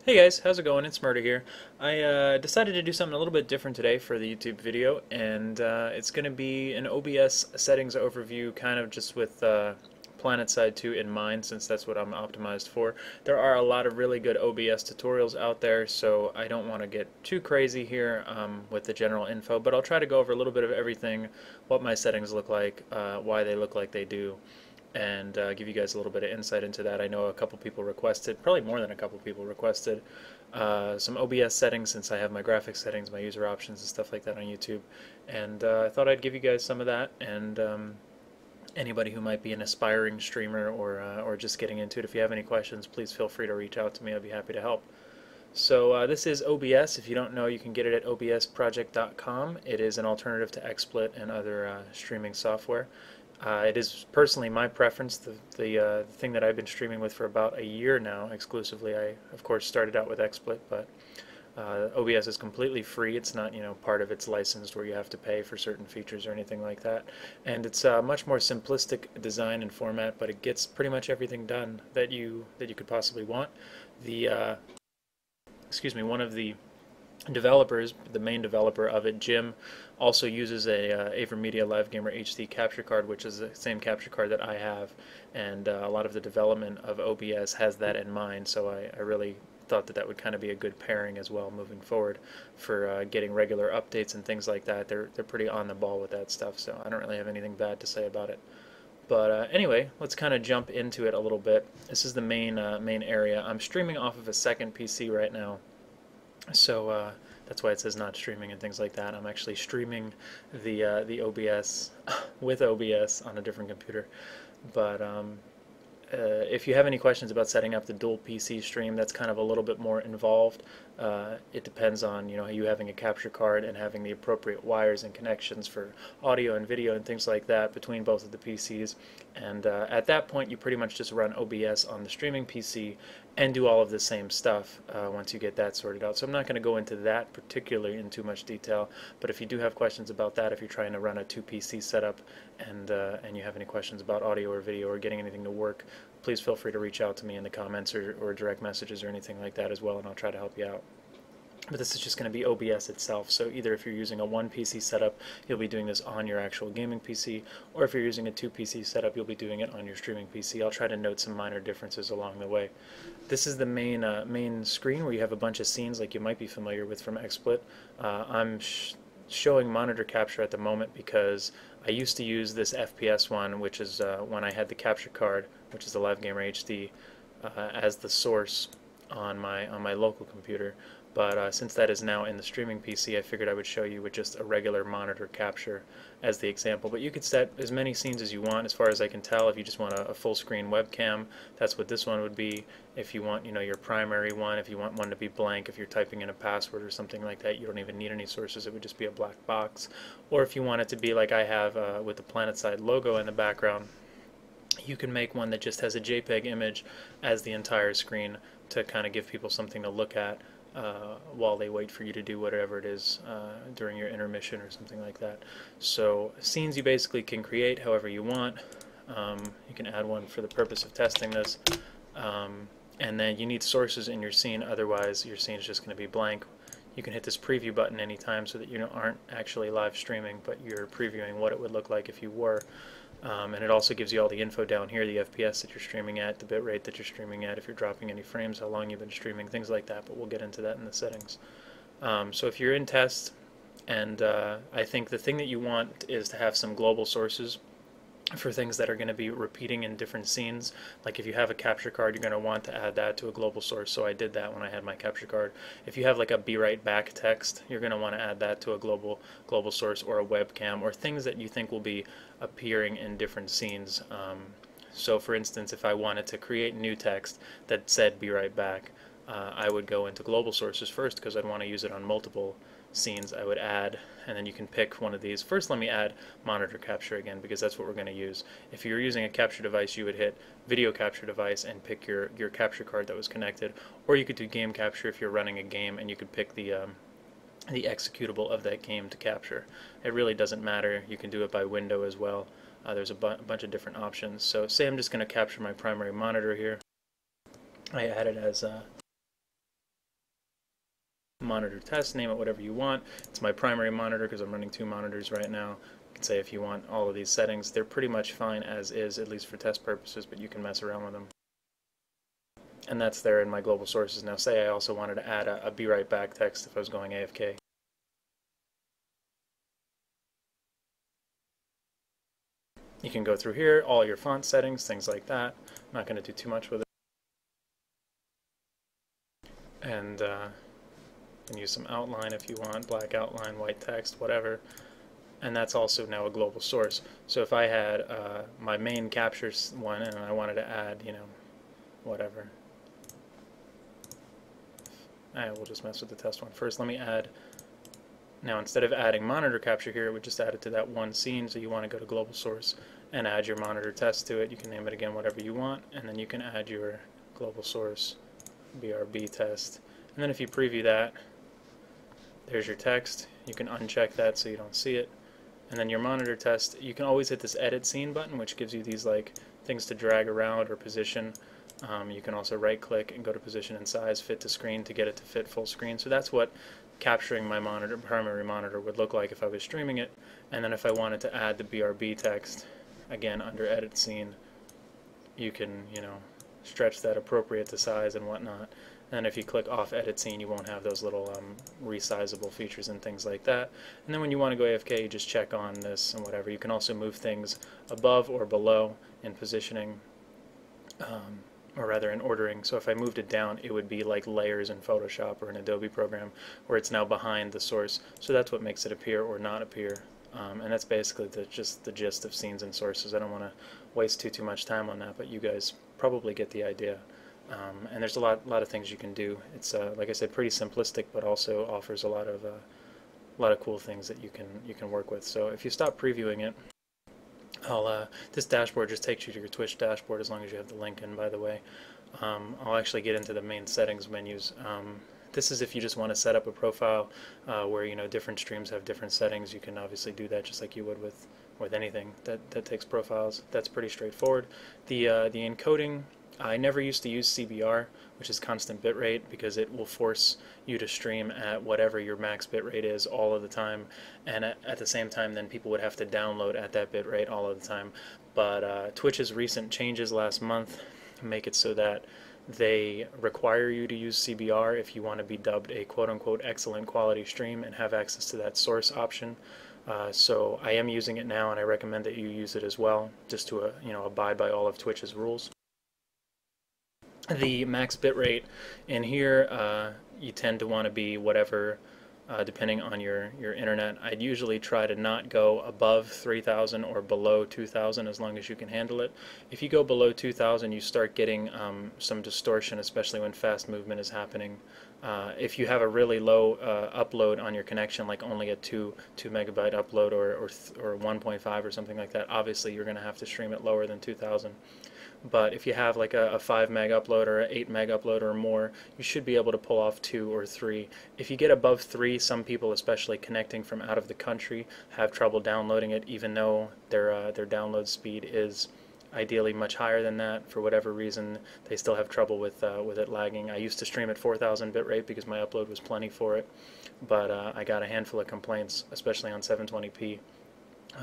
Hey guys, how's it going? It's Murda here. I decided to do something a little bit different today for the YouTube video, and it's going to be an OBS settings overview, kind of just with PlanetSide 2 in mind, since that's what I'm optimized for. There are a lot of really good OBS tutorials out there, so I don't want to get too crazy here with the general info, but I'll try to go over a little bit of everything, what my settings look like, why they look like they do, and give you guys a little bit of insight into that. I know a couple people requested, probably more than a couple people requested, some OBS settings since I have my graphics settings, my user options, and stuff like that on YouTube. And I thought I'd give you guys some of that, and anybody who might be an aspiring streamer or just getting into it, if you have any questions, please feel free to reach out to me. I'd be happy to help. So this is OBS. If you don't know, you can get it at obsproject.com. It is an alternative to XSplit and other streaming software. It is personally my preference, the thing that I've been streaming with for about a year now exclusively. I, of course, started out with XSplit, but OBS is completely free. It's not, part of it's licensed where you have to pay for certain features or anything like that. And it's a much more simplistic design and format, but it gets pretty much everything done that you could possibly want. The one of the developers, the main developer of it, Jim, also uses a AverMedia LiveGamer HD capture card, which is the same capture card that I have, and a lot of the development of OBS has that in mind, so I really thought that would kind of be a good pairing as well moving forward for getting regular updates and things like that. They're pretty on the ball with that stuff, so I don't really have anything bad to say about it. But anyway, let's kind of jump into it a little bit. This is the main area. I'm streaming off of a second PC right now, so that's why it says not streaming and things like that. I'm actually streaming the OBS with OBS on a different computer. But if you have any questions about setting up the dual PC stream, that's kind of a little bit more involved. It depends on you having a capture card and having the appropriate wires and connections for audio and video and things like that between both of the PCs. And at that point, you pretty much just run OBS on the streaming PC and do all of the same stuff once you get that sorted out. So I'm not going to go into that particularly in too much detail, but if you do have questions about that, if you're trying to run a 2 PC setup and you have any questions about audio or video or getting anything to work, please feel free to reach out to me in the comments or direct messages or anything like that as well, and I'll try to help you out. But this is just going to be OBS itself, so either if you're using a 1 PC setup, you'll be doing this on your actual gaming PC, or if you're using a 2 PC setup, you'll be doing it on your streaming PC. I'll try to note some minor differences along the way. This is the main screen where you have a bunch of scenes like you might be familiar with from XSplit. I'm showing monitor capture at the moment because I used to use this FPS one, which is when I had the capture card, which is the LiveGamer HD, as the source on my local computer. But since that is now in the streaming PC, I figured I would show you with just a regular monitor capture as the example. But you could set as many scenes as you want, as far as I can tell. If you just want a full screen webcam, that's what this one would be. If you want, your primary one, if you want one to be blank, if you're typing in a password or something like that, you don't even need any sources. It would just be a black box. Or if you want it to be like I have with the PlanetSide logo in the background, you can make one that just has a JPEG image as the entire screen to kind of give people something to look at while they wait for you to do whatever it is during your intermission or something like that. So scenes you basically can create however you want. You can add one for the purpose of testing this. And then you need sources in your scene, otherwise your scene is just going to be blank. You can hit this preview button anytime so that you aren't actually live streaming, but you're previewing what it would look like if you were. And it also gives you all the info down here, the FPS that you're streaming at, the bitrate that you're streaming at, if you're dropping any frames, how long you've been streaming, things like that, but we'll get into that in the settings. So if you're in test, and I think the thing that you want is to have some global sources for things that are going to be repeating in different scenes. Like if you have a capture card, you're going to want to add that to a global source, so I did that when I had my capture card. If you have like a be right back text, you're going to want to add that to a global source, or a webcam, or things that you think will be appearing in different scenes. So for instance, if I wanted to create new text that said be right back, I would go into global sources first because I'd want to use it on multiple scenes. I would add, and then you can pick one of these. First, let me add monitor capture again, because that's what we're going to use. If you're using a capture device, you would hit video capture device and pick your capture card that was connected, or you could do game capture if you're running a game, and you could pick the executable of that game to capture. It really doesn't matter. You can do it by window as well. There's a bunch of different options. So say I'm just going to capture my primary monitor here. I add it as monitor test, name it whatever you want. It's my primary monitor because I'm running 2 monitors right now. You can say if you want all of these settings. They're pretty much fine as is, at least for test purposes, but you can mess around with them. And that's there in my global sources. Now say I also wanted to add a be right back text if I was going AFK. You can go through here, all your font settings, things like that. I'm not going to do too much with it. And you can use some outline if you want, black outline, white text, whatever. And that's also now a global source. So if I had my main capture one and I wanted to add, you know, whatever. We'll just mess with the test one. First, let me add. Now, instead of adding monitor capture here, it would just add it to that one scene. So you want to go to global source and add your monitor test to it. You can name it again whatever you want, and then you can add your global source BRB test. And then if you preview that, there's your text. You can uncheck that so you don't see it. And then your monitor test, you can always hit this edit scene button, which gives you these like things to drag around or position. You can also right click and go to position and size, fit to screen to get it to fit full screen. So that's what capturing my monitor, primary monitor, would look like if I was streaming it. And then if I wanted to add the BRB text, again under edit scene, you can, you know, stretch that appropriate to size and whatnot. And if you click off edit scene, you won't have those little resizable features and things like that. And then when you want to go AFK, you just check on this and whatever. You can also move things above or below in positioning, or rather in ordering. So if I moved it down, it would be like layers in Photoshop or an Adobe program where it's now behind the source. So that's what makes it appear or not appear. And that's basically just the gist of scenes and sources. I don't want to waste too much time on that, but you guys probably get the idea. And there's a lot of things you can do. It's like I said, pretty simplistic, but also offers a lot of cool things that you can work with. So if you stop previewing it, this dashboard just takes you to your Twitch dashboard as long as you have the link in, by the way. I'll actually get into the main settings menus. This is if you just want to set up a profile where, you know, different streams have different settings. You can obviously do that just like you would with anything that takes profiles. That's pretty straightforward. The encoding, I never used to use CBR, which is constant bitrate, because it will force you to stream at whatever your max bitrate is all of the time, and at the same time then people would have to download at that bitrate all of the time. But Twitch's recent changes last month make it so that they require you to use CBR if you want to be dubbed a quote-unquote excellent quality stream and have access to that source option. So I am using it now, and I recommend that you use it as well, just to you know, abide by all of Twitch's rules. The max bitrate in here, you tend to want to be whatever, depending on your internet. I'd usually try to not go above 3000 or below 2000 as long as you can handle it. If you go below 2000, you start getting some distortion, especially when fast movement is happening. If you have a really low upload on your connection, like only a 2 megabyte upload or 1.5 or something like that, obviously you're going to have to stream it lower than 2000. But if you have like a 5 meg upload or an 8 meg upload or more, you should be able to pull off 2 or 3. If you get above 3, some people, especially connecting from out of the country, have trouble downloading it, even though their download speed is ideally much higher than that. For whatever reason, they still have trouble with it lagging. I used to stream at 4000 bitrate because my upload was plenty for it, but I got a handful of complaints, especially on 720p.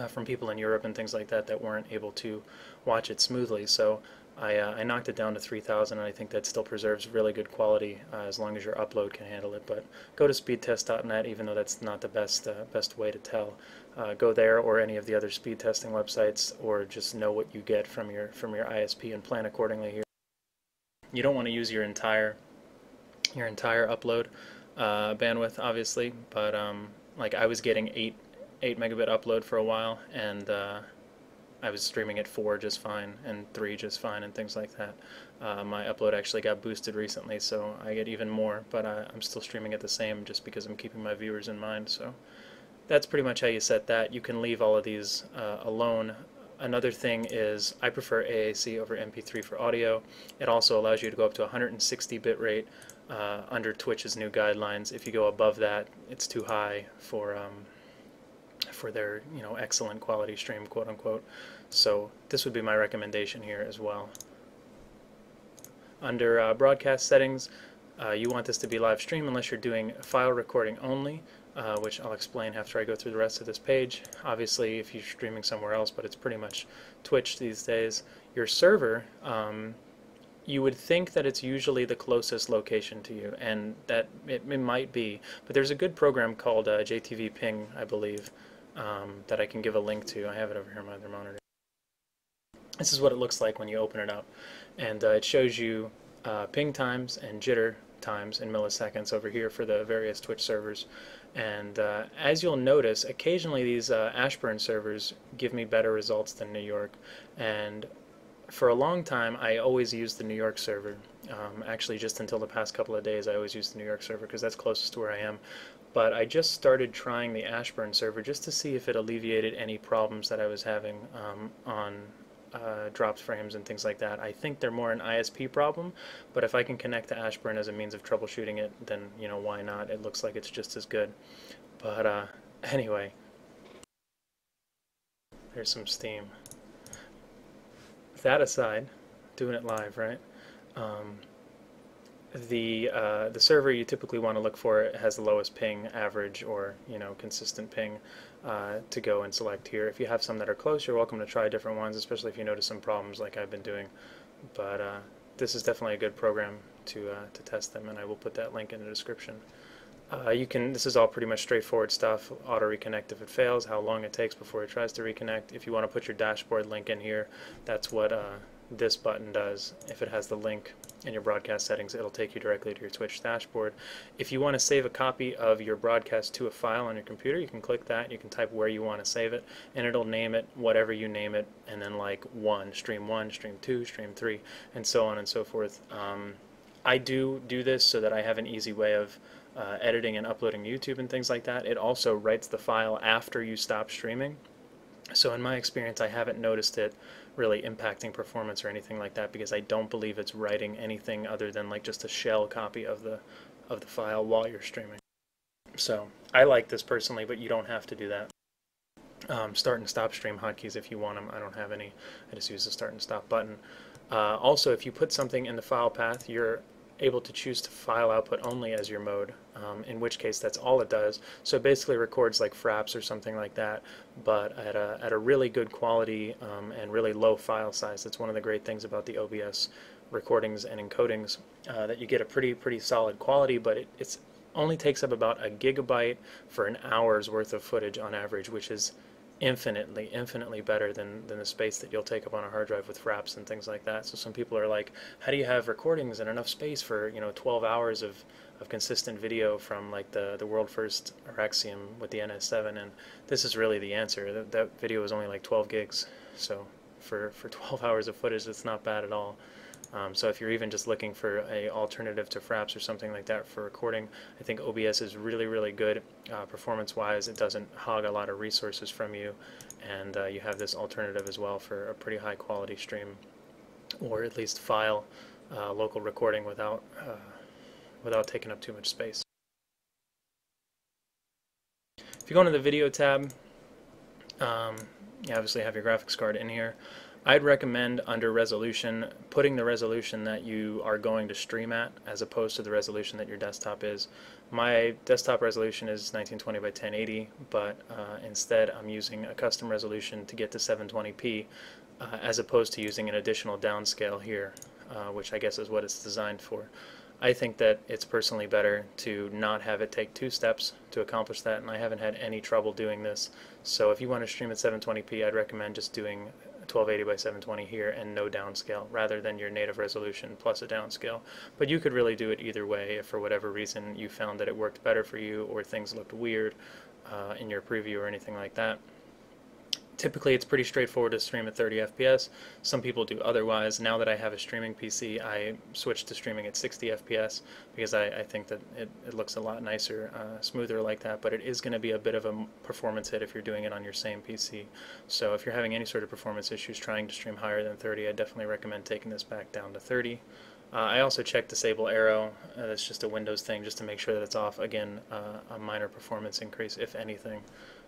From people in Europe and things like that weren't able to watch it smoothly. So I knocked it down to 3000, and I think that still preserves really good quality as long as your upload can handle it. But go to speedtest.net, even though that's not the best way to tell. Go there or any of the other speed testing websites, or just know what you get from your ISP and plan accordingly here. You don't want to use your entire upload bandwidth, obviously, but like I was getting 8 megabit upload for a while, and I was streaming at 4 just fine and 3 just fine and things like that. My upload actually got boosted recently, so I get even more, but I'm still streaming at the same just because I'm keeping my viewers in mind. So that's pretty much how you set that. You can leave all of these alone. Another thing is I prefer AAC over MP3 for audio. It also allows you to go up to 160 bit rate under Twitch's new guidelines. If you go above that, it's too high for their, you know, excellent quality stream, quote unquote. So this would be my recommendation here as well. Under broadcast settings, You want this to be live stream unless you're doing file recording only, which I'll explain after I go through the rest of this page. Obviously, if you're streaming somewhere else, but it's pretty much Twitch these days, your server, you would think that it's usually the closest location to you, and that it might be, but there's a good program called JTV Ping, I believe, that I can give a link to. I have it over here on my other monitor. This is what it looks like when you open it up, and it shows you ping times and jitter times in milliseconds over here for the various Twitch servers. And as you'll notice, occasionally these Ashburn servers give me better results than New York, and for a long time I always used the New York server. Actually, just until the past couple of days I always used the New York server because that's closest to where I am. But I just started trying the Ashburn server just to see if it alleviated any problems that I was having on dropped frames and things like that. I think they're more an ISP problem, but if I can connect to Ashburn as a means of troubleshooting it, then, you know, why not? It looks like it's just as good. But anyway, there's some steam. That aside, doing it live, right? The server you typically want to look for has the lowest ping average, or, you know, consistent ping to go and select here. If you have some that are close, you're welcome to try different ones, especially if you notice some problems like I've been doing. But this is definitely a good program to test them, and I will put that link in the description. This is all pretty much straightforward stuff. Auto reconnect if it fails, how long it takes before it tries to reconnect. If you want to put your dashboard link in here, that's what this button does. If it has the link in your broadcast settings, it'll take you directly to your Twitch dashboard. If you want to save a copy of your broadcast to a file on your computer, you can click that, you can type where you want to save it, and it'll name it whatever you name it, and then like stream 1, stream 2, stream 3, and so on and so forth. I do this so that I have an easy way of editing and uploading to YouTube and things like that. It also writes the file after you stop streaming. So in my experience, I haven't noticed it really impacting performance or anything like that, because I don't believe it's writing anything other than like just a shell copy of the file while you're streaming. So I like this personally, but you don't have to do that. Start and stop stream hotkeys if you want them. I don't have any. I just use the start and stop button. Also, if you put something in the file path, you're able to choose to file output only as your mode, in which case that's all it does. So it basically records like fraps or something like that, but at a really good quality and really low file size. That's one of the great things about the OBS recordings and encodings, that you get a pretty solid quality, but it's only takes up about a gigabyte for an hour's worth of footage on average, which is infinitely better than the space that you'll take up on a hard drive with fraps and things like that. So some people are like, how do you have recordings and enough space for, you know, 12 hours of consistent video from like the world first Araxium with the NS7? And this is really the answer. That video was only like 12 gigs, so for 12 hours of footage, it's not bad at all. So if you're even just looking for an alternative to fraps or something like that for recording, I think OBS is really good performance-wise. It doesn't hog a lot of resources from you, and you have this alternative as well for a pretty high-quality stream, or at least file local recording without taking up too much space. If you go into the video tab, you obviously have your graphics card in here. I'd recommend under resolution putting the resolution that you are going to stream at as opposed to the resolution that your desktop is. My desktop resolution is 1920 by 1080, but instead I'm using a custom resolution to get to 720p as opposed to using an additional downscale here, which I guess is what it's designed for. I think that it's personally better to not have it take 2 steps to accomplish that, and I haven't had any trouble doing this. So if you want to stream at 720p, I'd recommend just doing 1280 by 720 here and no downscale, rather than your native resolution plus a downscale. But you could really do it either way if for whatever reason you found that it worked better for you, or things looked weird in your preview or anything like that. Typically it's pretty straightforward to stream at 30 FPS. Some people do otherwise. Now that I have a streaming PC, I switched to streaming at 60 FPS because I think that it looks a lot nicer, smoother like that, but it is going to be a bit of a performance hit if you're doing it on your same PC. So if you're having any sort of performance issues trying to stream higher than 30, I definitely recommend taking this back down to 30. I also check disable arrow. That's just a Windows thing, just to make sure that it's off. Again, a minor performance increase, if anything.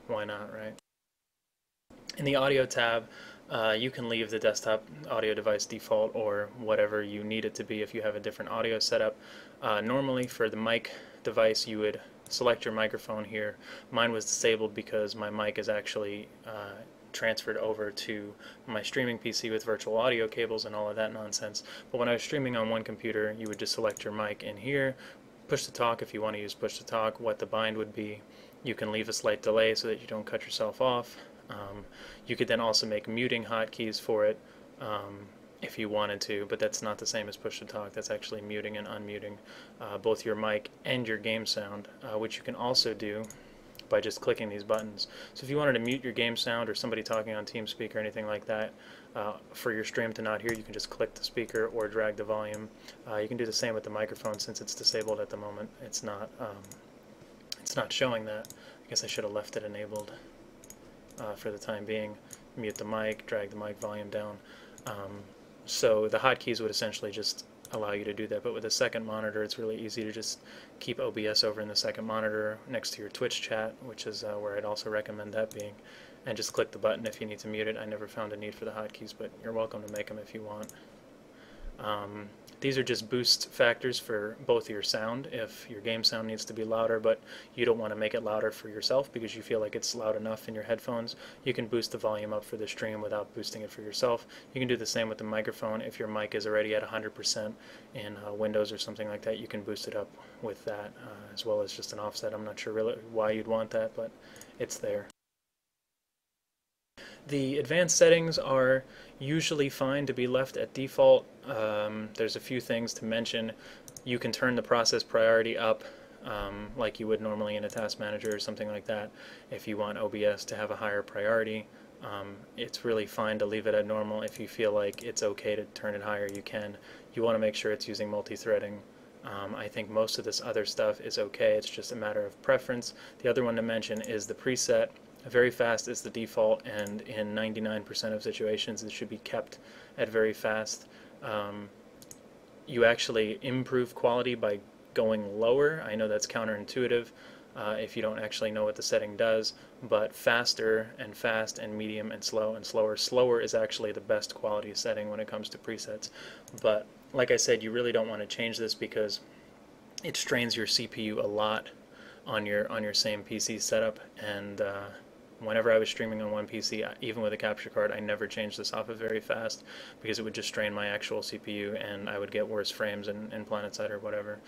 Why not, right? In the audio tab, You can leave the desktop audio device default or whatever you need it to be if you have a different audio setup. Normally for the mic device you would select your microphone here. Mine was disabled because my mic is actually transferred over to my streaming PC with virtual audio cables and all of that nonsense. But when I was streaming on one computer, you would just select your mic in here, push to talk if you want to use push to talk, what the bind would be. You can leave a slight delay so that you don't cut yourself off. You could then also make muting hotkeys for it if you wanted to, but that's not the same as push to talk. That's actually muting and unmuting both your mic and your game sound, which you can also do by just clicking these buttons. So if you wanted to mute your game sound or somebody talking on TeamSpeak or anything like that for your stream to not hear, you can just click the speaker or drag the volume. You can do the same with the microphone since it's disabled at the moment. It's not showing that. I guess I should have left it enabled for the time being. Mute the mic, drag the mic volume down. So the hotkeys would essentially just allow you to do that, but with a second monitor it's really easy to just keep OBS over in the second monitor next to your Twitch chat, which is where I'd also recommend that being, and just click the button if you need to mute it. I never found a need for the hotkeys, but you're welcome to make them if you want. These are just boost factors for both your sound. If your game sound needs to be louder but you don't want to make it louder for yourself because you feel like it's loud enough in your headphones, you can boost the volume up for the stream without boosting it for yourself. You can do the same with the microphone. If your mic is already at 100% in Windows or something like that, you can boost it up with that as well as just an offset. I'm not sure really why you'd want that, but it's there. The advanced settings are usually fine to be left at default. There's a few things to mention. You can turn the process priority up like you would normally in a task manager or something like that if you want OBS to have a higher priority. It's really fine to leave it at normal. If you feel like it's okay to turn it higher, you can. You want to make sure it's using multi-threading. I think most of this other stuff is okay. It's just a matter of preference. The other one to mention is the preset. Very fast is the default, and in 99% of situations it should be kept at very fast. You actually improve quality by going lower. I know that's counterintuitive if you don't actually know what the setting does, but faster and fast and medium and slow and slower. Slower is actually the best quality setting when it comes to presets. But like I said, you really don't want to change this because it strains your CPU a lot on your same PC setup, and whenever I was streaming on one PC, even with a capture card, I never changed this off of very fast because it would just strain my actual CPU and I would get worse frames in PlanetSide or whatever.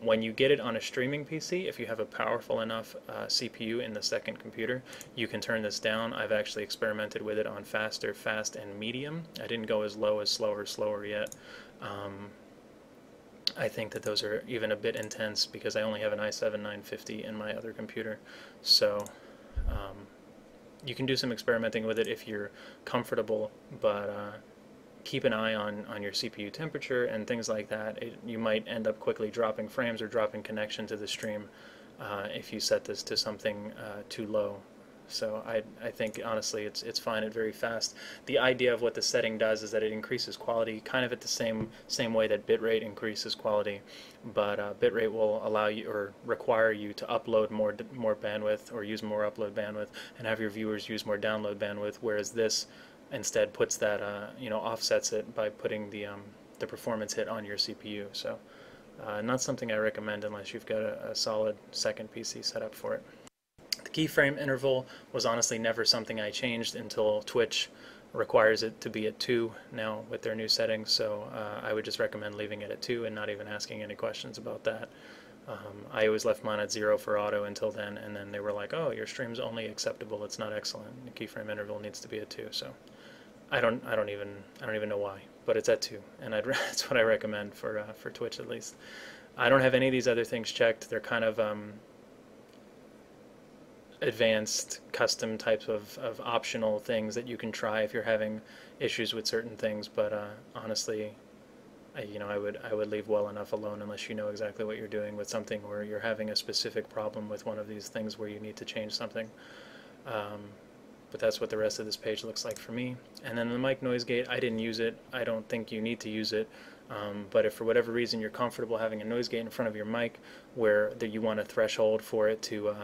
When you get it on a streaming PC, if you have a powerful enough CPU in the second computer, you can turn this down. I've actually experimented with it on faster, fast, and medium. I didn't go as low as slower yet. I think that those are even a bit intense because I only have an i7-950 in my other computer. So you can do some experimenting with it if you're comfortable, but keep an eye on your CPU temperature and things like that. You might end up quickly dropping frames or dropping connection to the stream if you set this to something too low. So I think honestly it's fine at very fast. The idea of what the setting does is that it increases quality kind of at the same way that bitrate increases quality, but bitrate will allow you or require you to upload more bandwidth or use more upload bandwidth and have your viewers use more download bandwidth, whereas this instead puts that offsets it by putting the performance hit on your CPU. So not something I recommend unless you've got a solid second PC set up for it. Keyframe interval was honestly never something I changed until Twitch requires it to be at 2 now with their new settings, so I would just recommend leaving it at 2 and not even asking any questions about that. I always left mine at 0 for auto until then, and then they were like, oh, your stream's only acceptable, it's not excellent. The keyframe interval needs to be at 2, so I don't even know why, but it's at 2, and that's what I recommend for Twitch at least. I don't have any of these other things checked. They're kind of advanced custom types of optional things that you can try if you're having issues with certain things, but honestly I would leave well enough alone unless you know exactly what you're doing with something or you're having a specific problem with one of these things where you need to change something. But that's what the rest of this page looks like for me. And then the mic noise gate, I didn't use it. I don't think you need to use it. But if for whatever reason you're comfortable having a noise gate in front of your mic where you want a threshold for it to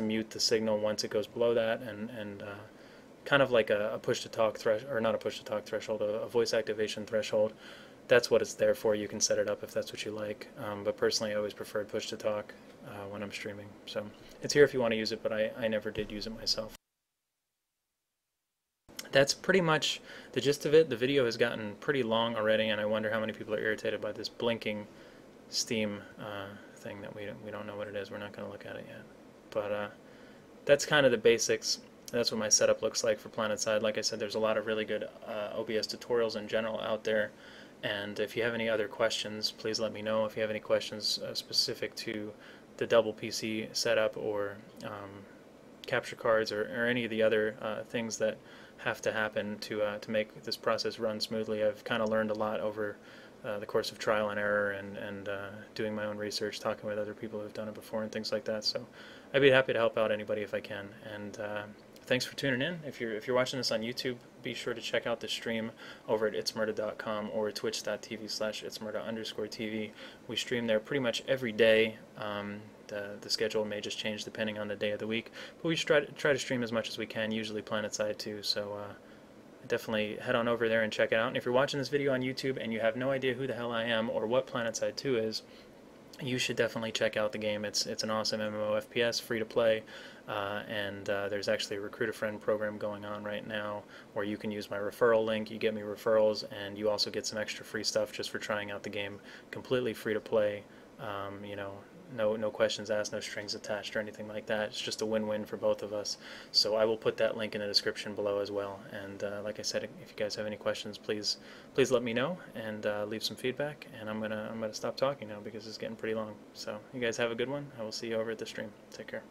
mute the signal once it goes below that and kind of like a push-to-talk threshold, or not a push-to-talk threshold, a voice activation threshold. That's what it's there for. You can set it up if that's what you like. But personally, I always preferred push-to-talk when I'm streaming. So it's here if you want to use it, but I never did use it myself. That's pretty much the gist of it. The video has gotten pretty long already, and I wonder how many people are irritated by this blinking Steam thing that we don't know what it is. We're not going to look at it yet. But that's kind of the basics. That's what my setup looks like for PlanetSide. Like I said, there's a lot of really good OBS tutorials in general out there. And if you have any other questions, please let me know. If you have any questions specific to the double PC setup or capture cards or any of the other things that have to happen to make this process run smoothly. I've kind of learned a lot over the course of trial and error and doing my own research, talking with other people who've done it before and things like that. So I'd be happy to help out anybody if I can. And thanks for tuning in. If you're watching this on YouTube, be sure to check out the stream over at ItZMuRdA.com or twitch.tv/ItZMuRdA_TV. We stream there pretty much every day. The schedule may just change depending on the day of the week, but we try to stream as much as we can, usually PlanetSide too, so definitely head on over there and check it out. And if you're watching this video on YouTube and you have no idea who the hell I am or what PlanetSide 2 is, you should definitely check out the game. It's an awesome MMO FPS, free to play, and there's actually a Recruit a Friend program going on right now where you can use my referral link. You get me referrals, and you also get some extra free stuff just for trying out the game. Completely free to play. You know, no questions asked, no strings attached or anything like that. It's just a win-win for both of us. So I will put that link in the description below as well. And like I said, if you guys have any questions, please let me know and leave some feedback. And I'm gonna stop talking now because it's getting pretty long. So you guys have a good one. I will see you over at the stream. Take care.